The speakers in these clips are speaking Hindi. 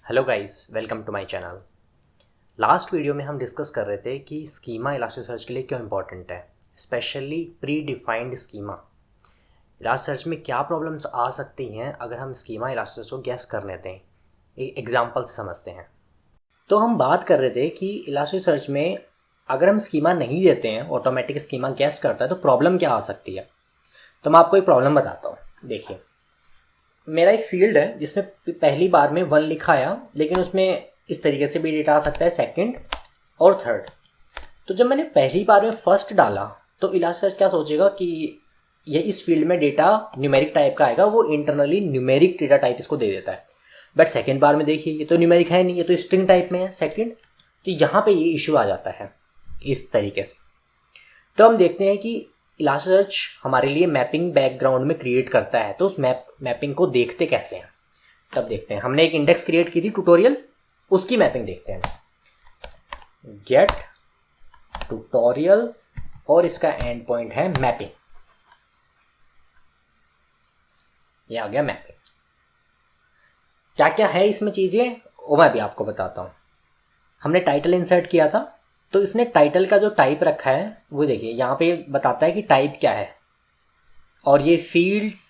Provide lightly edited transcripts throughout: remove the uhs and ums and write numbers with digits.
Hello guys, welcome to my channel. Last video में हम डिस्कस कर रहे थे कि स्कीमा इलास्टिक के लिए क्यों इंपॉर्टेंट है, specially pre defined schema. Elastic में क्या प्रॉब्लम्स आ सकती हैं अगर हम स्कीमा इलास्टिक को गैस कर लेते हैं। एक एग्जांपल से समझते हैं। तो हम बात कर रहे थे कि इलास्टिक में अगर हम स्कीमा नहीं देते हैं, ऑटोमेटिक स्कीमा गैस करता है, तो प्रॉब्लम क्या आ सकती है। तो मैं आपको एक प्रॉब्लम बताता हूँ। देखिए, मेरा एक फील्ड है जिसमें पहली बार में 1 लिखा आया, लेकिन उसमें इस तरीके से भी डेटा आ सकता है, सेकंड और थर्ड। तो जब मैंने पहली बार में फर्स्ट डाला तो इलास्टिक क्या सोचेगा कि ये इस फील्ड में डेटा न्यूमेरिक टाइप का आएगा, वो इंटरनली न्यूमेरिक डेटा टाइप इसको दे देता है। बट सेकेंड बार में देखिए, ये तो न्यूमेरिक है नहीं, ये तो स्ट्रिंग टाइप में है सेकेंड। तो यहाँ पे ये इशू आ जाता है इस तरीके से। तो हम देखते हैं कि इलास्टिक हमारे लिए मैपिंग बैकग्राउंड में क्रिएट करता है। तो उस मैपिंग को देखते कैसे हैं तब देखते हैं। हमने एक इंडेक्स क्रिएट की थी ट्यूटोरियल, उसकी मैपिंग देखते हैं। गेट ट्यूटोरियल और इसका एंड पॉइंट है मैपिंग। ये आ गया मैपिंग। क्या क्या है इसमें चीज़ें वो मैं भी आपको बताता हूँ। हमने टाइटल इंसर्ट किया था, तो इसने टाइटल का जो टाइप रखा है वो देखिए, यहाँ पे बताता है कि टाइप क्या है। और ये फील्ड्स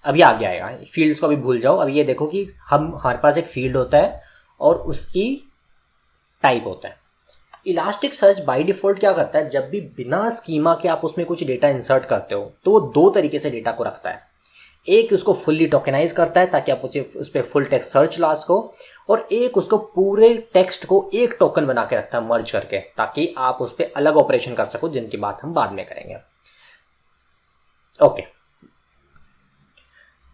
अभी आगे आएगा, फील्ड्स को अभी भूल जाओ। अभी ये देखो कि हमारे पास एक फील्ड होता है और उसकी टाइप होता है। इलास्टिक सर्च बाय डिफ़ॉल्ट क्या करता है, जब भी बिना स्कीमा के आप उसमें कुछ डेटा इंसर्ट करते हो तो वो दो तरीके से डेटा को रखता है। एक उसको फुल्ली टोकेनाइज करता है ताकि आप उस पर फुल टेक्स्ट सर्च ला सको, और एक उसको पूरे टेक्स्ट को एक टोकन बना के रखता है मर्ज करके, ताकि आप उस पर अलग ऑपरेशन कर सको, जिनकी बात हम बाद में करेंगे। ओके,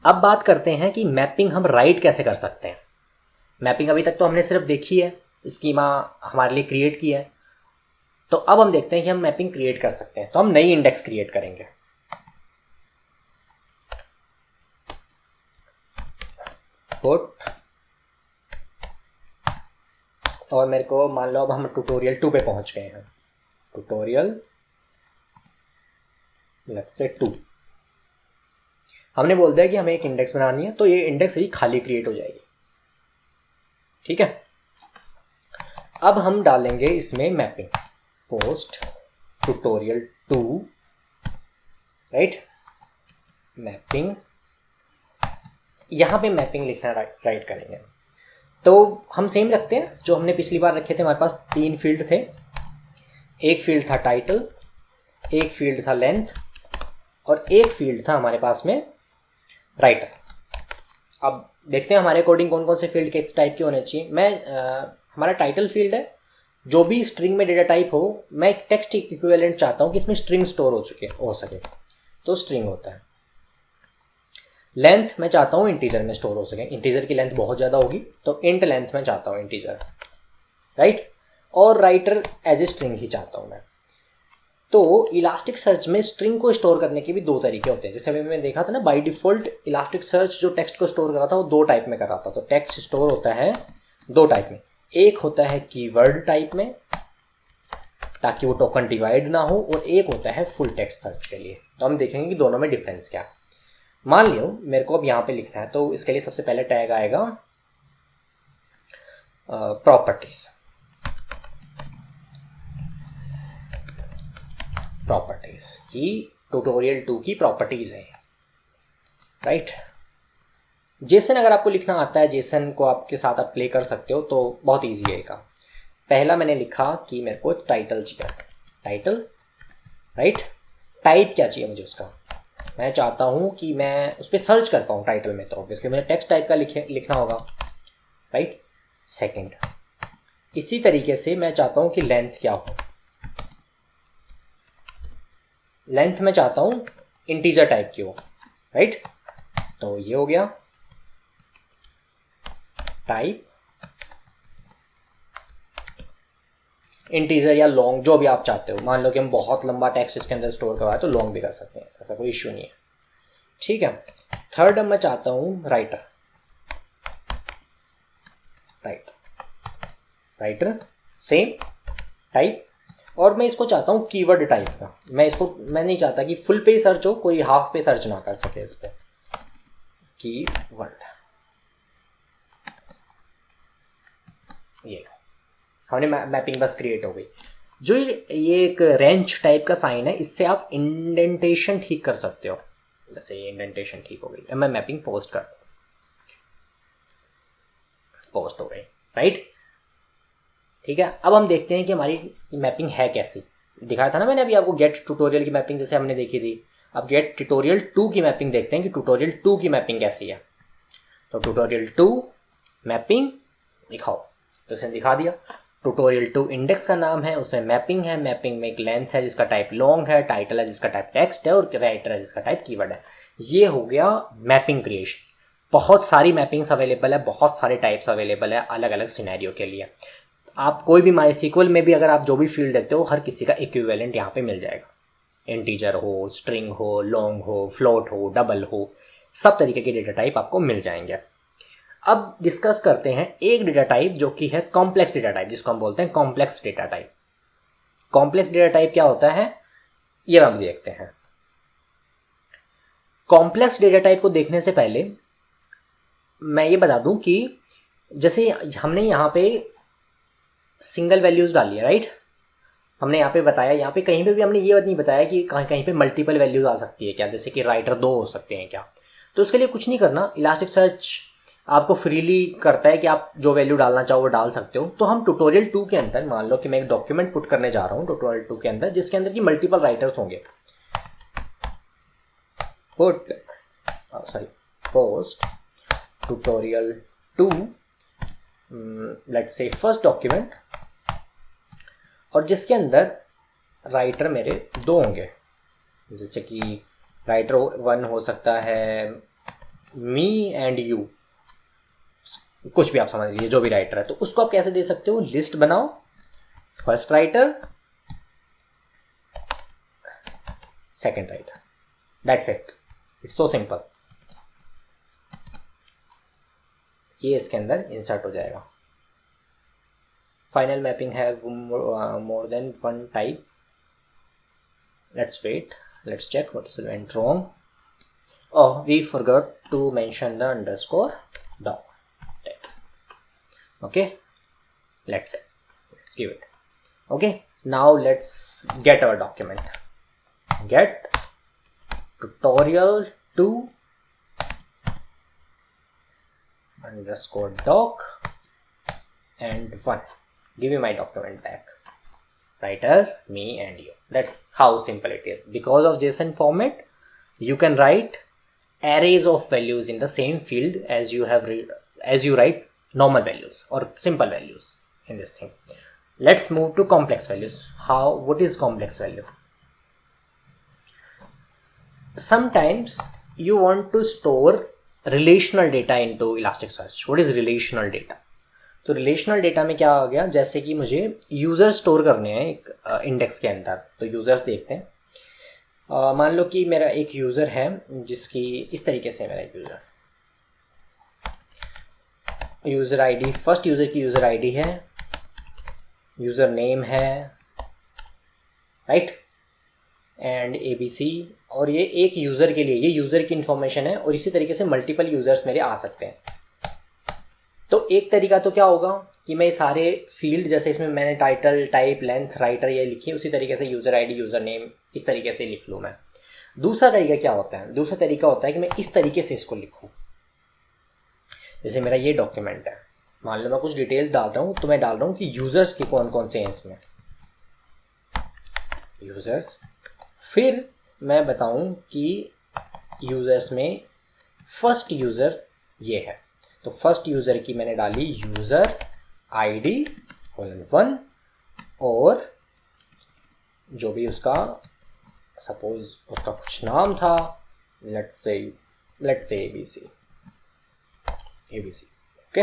अब बात करते हैं कि मैपिंग हम राइट कैसे कर सकते हैं। मैपिंग अभी तक तो हमने सिर्फ देखी है, स्कीमा हमारे लिए क्रिएट की है। तो अब हम देखते हैं कि हम मैपिंग क्रिएट कर सकते हैं। तो हम नई इंडेक्स क्रिएट करेंगे। पुट, और मेरे को मान लो अब हम ट्यूटोरियल 2 पे पहुंच गए हैं। ट्यूटोरियल लेट्स से 2 हमने बोल दिया कि हमें एक इंडेक्स बनानी है, तो ये इंडेक्स ही खाली क्रिएट हो जाएगी। ठीक है, अब हम डालेंगे इसमें mapping post tutorial 2 right. Mapping, यहाँ पे मैपिंग लिखना राइट करेंगे। तो हम सेम रखते हैं जो हमने पिछली बार रखे थे। हमारे पास 3 फील्ड थे। एक फील्ड था टाइटल, एक फील्ड था लेंथ, और एक फील्ड था हमारे पास में राइटर। अब देखते हैं हमारे अकॉर्डिंग कौन कौन से फील्ड किस टाइप के होने चाहिए। हमारा टाइटल फील्ड है, जो भी स्ट्रिंग में डेटा टाइप हो, मैं एक टेक्स्ट इक्विवेलेंट चाहता हूँ कि इसमें स्ट्रिंग स्टोर हो सके, तो स्ट्रिंग होता है। लेंथ मैं चाहता हूँ इंटीजर में स्टोर हो सके, इंटीजर की लेंथ बहुत ज़्यादा होगी तो इंट लेंथ में चाहता हूँ इंटीजर, राइट। और राइटर एज ए स्ट्रिंग ही चाहता हूँ मैं। तो इलास्टिक सर्च में स्ट्रिंग को स्टोर करने के भी 2 तरीके होते हैं। जैसे अभी मैंने देखा था ना, बाय डिफ़ॉल्ट इलास्टिक सर्च जो टेक्स्ट को स्टोर कर रहा था वो 2 टाइप में कर रहा था। तो टेक्स्ट स्टोर होता है 2 टाइप में। एक होता है कीवर्ड टाइप में, ताकि वो टोकन डिवाइड ना हो, और एक होता है फुल टेक्स्ट सर्च के लिए। तो हम देखेंगे कि दोनों में डिफरेंस क्या है। मान लो मेरे को अब यहाँ पे लिखना है, तो इसके लिए सबसे पहले टैग आएगा प्रॉपर्टीज। प्रॉपर्टीज की ट्यूटोरियल 2 की प्रॉपर्टीज है, राइट। जेसन अगर आपको लिखना आता है, जेसन को आपके साथ आप प्ले कर सकते हो, तो बहुत इजी है काम। पहला मैंने लिखा कि मेरे को टाइटल चाहिए, टाइटल, राइट। टाइप क्या चाहिए मुझे उसका, मैं चाहता हूँ कि मैं उस पर सर्च कर पाऊँ टाइटल में, तो ऑब्वियसली मुझे टेक्स्ट टाइप का लिखना होगा, राइट। सेकंड, इसी तरीके से मैं चाहता हूँ कि लेंथ क्या हो। लेंथ में चाहता हूँ इंटीजर टाइप की हो, राइट। तो ये हो गया टाइप इंटीजर या लॉन्ग, जो भी आप चाहते हो। मान लो कि हम बहुत लंबा टेक्स्ट इसके अंदर स्टोर करवाए तो लॉन्ग भी कर सकते हैं, ऐसा कोई इश्यू नहीं है, ठीक है। थर्ड मैं चाहता हूँ राइटर, राइटर सेम टाइप, और मैं इसको चाहता हूँ कीवर्ड टाइप का। मैं नहीं चाहता कि फुल पे सर्च हो, कोई हाफ पे सर्च ना कर सके इस पर। कीवर्ड, ये हमने मैपिंग बस क्रिएट हो गई। जो ये एक रेंच टाइप का साइन है, इससे आप इंडेंटेशन ठीक कर सकते हो। जैसे ये इंडेंटेशन ठीक हो गई, मैं मैपिंग पोस्ट कर, पोस्ट हो गई, राइट। ठीक है, अब हम देखते हैं कि हमारी मैपिंग है कैसी। दिखाया था ना मैंने अभी आपको गेट ट्यूटोरियल की मैपिंग जैसे हमने देखी थी। अब गेट ट्यूटोरियल 2 की मैपिंग देखते हैं कि ट्यूटोरियल 2 की मैपिंग कैसी है। तो ट्यूटोरियल 2 मैपिंग दिखाओ, तो इसने दिखा दिया। ट्यूटोरियल 2 इंडेक्स का नाम है, उसमें मैपिंग है, मैपिंग में एक लेंथ है जिसका टाइप लॉन्ग है, टाइटल है जिसका टाइप टेक्स्ट है, और राइटर है जिसका टाइप कीवर्ड है। ये हो गया मैपिंग क्रिएशन। बहुत सारी मैपिंग्स अवेलेबल है, बहुत सारे टाइप्स अवेलेबल है अलग अलग सिनेरियो के लिए। आप कोई भी MySQL में भी अगर आप जो भी फील्ड देखते हो, हर किसी का इक्विवेलेंट यहाँ पे मिल जाएगा। इंटीजर हो, स्ट्रिंग हो, लॉन्ग हो, फ्लोट हो, डबल हो, सब तरीके के डेटा टाइप आपको मिल जाएंगे। अब डिस्कस करते हैं एक डेटा टाइप जो कि है कॉम्प्लेक्स डेटा टाइप, जिसको हम बोलते हैं complex data type. Complex data type क्या होता है ये हम देखते हैं। कॉम्प्लेक्स डेटा टाइप को देखने से पहले मैं ये बता दूं कि जैसे हमने यहाँ पे सिंगल वैल्यूज डाली है, राइट। हमने यहाँ पे बताया, यहाँ पे कहीं पे भी हमने ये नहीं बताया कि कहीं कहीं पे मल्टीपल वैल्यूज आ सकती है क्या, जैसे कि राइटर 2 हो सकते हैं क्या। तो उसके लिए कुछ नहीं करना, इलास्टिक सर्च आपको फ्रीली करता है कि आप जो वैल्यू डालना चाहो वो डाल सकते हो। तो हम ट्यूटोरियल 2 के अंदर, मान लो कि मैं एक डॉक्यूमेंट पुट करने जा रहा हूँ ट्यूटोरियल 2 के अंदर, जिसके अंदर की मल्टीपल राइटर्स होंगे। Post tutorial 2 let's say first document, और जिसके अंदर राइटर मेरे 2 होंगे। जैसे कि राइटर 1 हो सकता है मी एंड यू, कुछ भी आप समझ लीजिए, जो भी राइटर है। तो उसको आप कैसे दे सकते हो, लिस्ट बनाओ, first writer, second writer, that's it, it's so simple. ये इसके अंदर इंसर्ट हो जाएगा। फाइनल मैपिंग है more than one type. Let's wait, let's check what is went wrong. Oh, we forgot to mention the underscore doc tag. Okay, let's give it. Okay, now let's get our document. Get tutorial 2 underscore doc and 1. Give me my document back. Writer, me and you. That's how simple it is. Because of JSON format, you can write arrays of values in the same field as you have as you write normal values or simple values in this thing. Let's move to complex values. What is complex value? Sometimes you want to store relational data into Elasticsearch. What is relational data? तो रिलेशनल डेटा में क्या आ गया, जैसे कि मुझे यूज़र स्टोर करने हैं एक इंडेक्स के अंदर। तो यूज़र्स देखते हैं। मान लो कि मेरा एक यूज़र है जिसकी इस तरीके से, मेरा एक यूज़र आईडी, फर्स्ट यूज़र की यूज़र आईडी है, यूज़र नेम है, राइट, एंड ABC। और ये एक यूज़र के लिए, ये यूज़र की इन्फॉर्मेशन है, और इसी तरीके से मल्टीपल यूज़र्स मेरे आ सकते हैं। तो एक तरीका तो क्या होगा कि मैं सारे फील्ड, जैसे इसमें मैंने टाइटल, टाइप, लेंथ, राइटर ये लिखी, उसी तरीके से यूज़र आईडी, यूज़र नेम इस तरीके से लिख लूँ मैं। दूसरा तरीका क्या होता है, दूसरा तरीका होता है कि मैं इस तरीके से इसको लिखूँ। जैसे मेरा ये डॉक्यूमेंट है, मान लो मैं कुछ डिटेल्स डाल रहा हूँ, तो मैं डाल रहा हूँ कि यूज़र्स के कौन कौन से हैं इसमें, यूज़र्स। फिर मैं बताऊँ कि यूज़र्स में फर्स्ट यूज़र ये है, तो फर्स्ट यूज़र की मैंने डाली यूज़र आईडी 1 और जो भी उसका, सपोज उसका कुछ नाम था, let's say ABC, okay.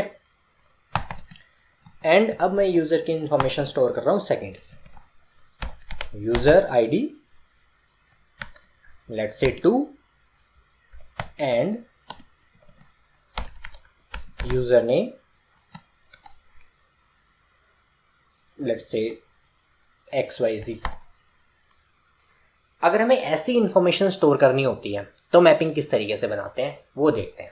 And अब मैं यूज़र की इंफॉर्मेशन स्टोर कर रहा हूँ सेकंड की, user ID let's say 2 end user name let's say XYZ। अगर हमें ऐसी इंफॉर्मेशन स्टोर करनी होती है तो मैपिंग किस तरीके से बनाते हैं वो देखते हैं।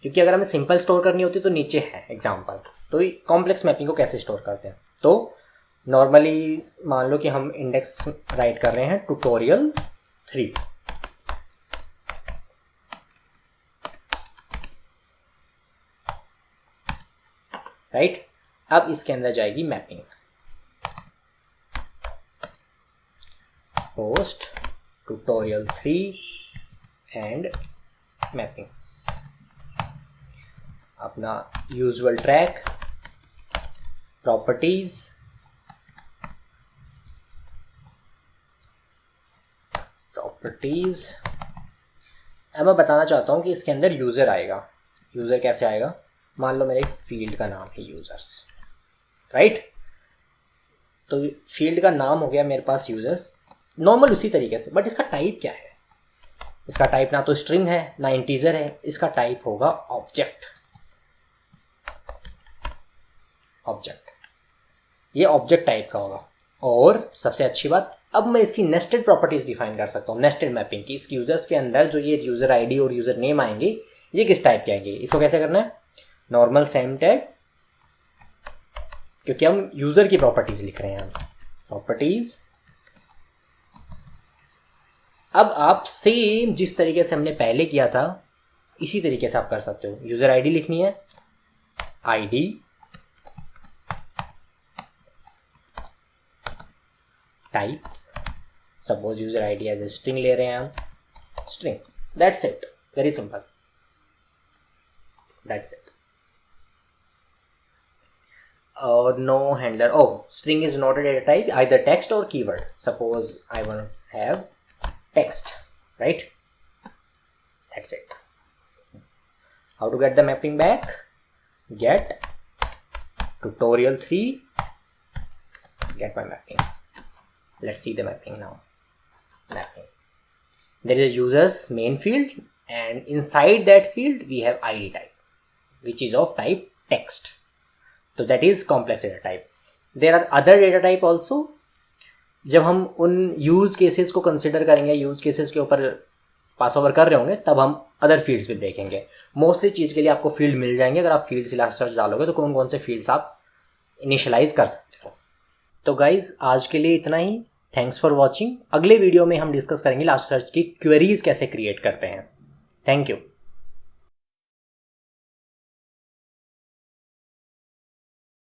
क्योंकि अगर हमें सिंपल स्टोर करनी होती है तो नीचे है एग्जांपल, तो कॉम्प्लेक्स मैपिंग को कैसे स्टोर करते हैं, तो नॉर्मली मान लो कि हम इंडेक्स राइट कर रहे हैं ट्यूटोरियल 3, राइट। अब इसके अंदर जाएगी mapping, post tutorial 3 and mapping, अपना यूजुअल ट्रैक, प्रॉपर्टीज, अब मैं बताना चाहता हूँ कि इसके अंदर यूज़र आएगा। यूज़र कैसे आएगा, मान लो मेरे एक फील्ड का नाम है यूज़र्स, राइट। तो फील्ड का नाम हो गया मेरे पास यूज़र्स, नॉर्मल उसी तरीके से, बट इसका टाइप क्या है, इसका टाइप ना तो स्ट्रिंग है ना इंटीजर है, इसका टाइप होगा ऑब्जेक्ट। ये ऑब्जेक्ट टाइप का होगा। और सबसे अच्छी बात, अब मैं इसकी नेस्टेड प्रॉपर्टीज डिफाइन कर सकता हूँ, नेस्टेड मैपिंग की। इस यूजर्स के अंदर जो ये यूजर आईडी और यूजर नेम आएंगे ये किस टाइप के आएंगे, इसको कैसे करना है, नॉर्मल सेम टैग, क्योंकि हम यूजर की प्रॉपर्टीज लिख रहे हैं, प्रॉपर्टीज। अब आप सेम जिस तरीके से हमने पहले किया था इसी तरीके से आप कर सकते हो। यूजर आईडी लिखनी है, ID type, suppose user ID as a string ले रहे हैं हम, string, that's it, very simple, that's it. और no handler, O string is not a data type, either text or keyword. Suppose I want to have text, right? That's it. How to get the mapping back? Get tutorial 3, get my mapping. Let's see the mapping now. Mapping. There is a user's main field, and inside that field we have ID type, which is of type text. So that is complex data type. There are other data type also. जब हम उन यूज केसेस को कंसिडर करेंगे, यूज केसेस के ऊपर पास ओवर कर रहे होंगे, तब हम अदर फील्ड्स भी देखेंगे। मोस्टली चीज़ के लिए आपको फील्ड मिल जाएंगे, अगर आप फील्ड स्लैश सर्च डालोगे तो कौन कौन से फील्ड्स आप इनिशियलाइज कर सकते हो। तो गाइज आज के लिए इतना ही, थैंक्स फॉर वॉचिंग। अगले वीडियो में हम डिस्कस करेंगे लास्ट सर्च की क्वेरीज कैसे क्रिएट करते हैं। Thank you.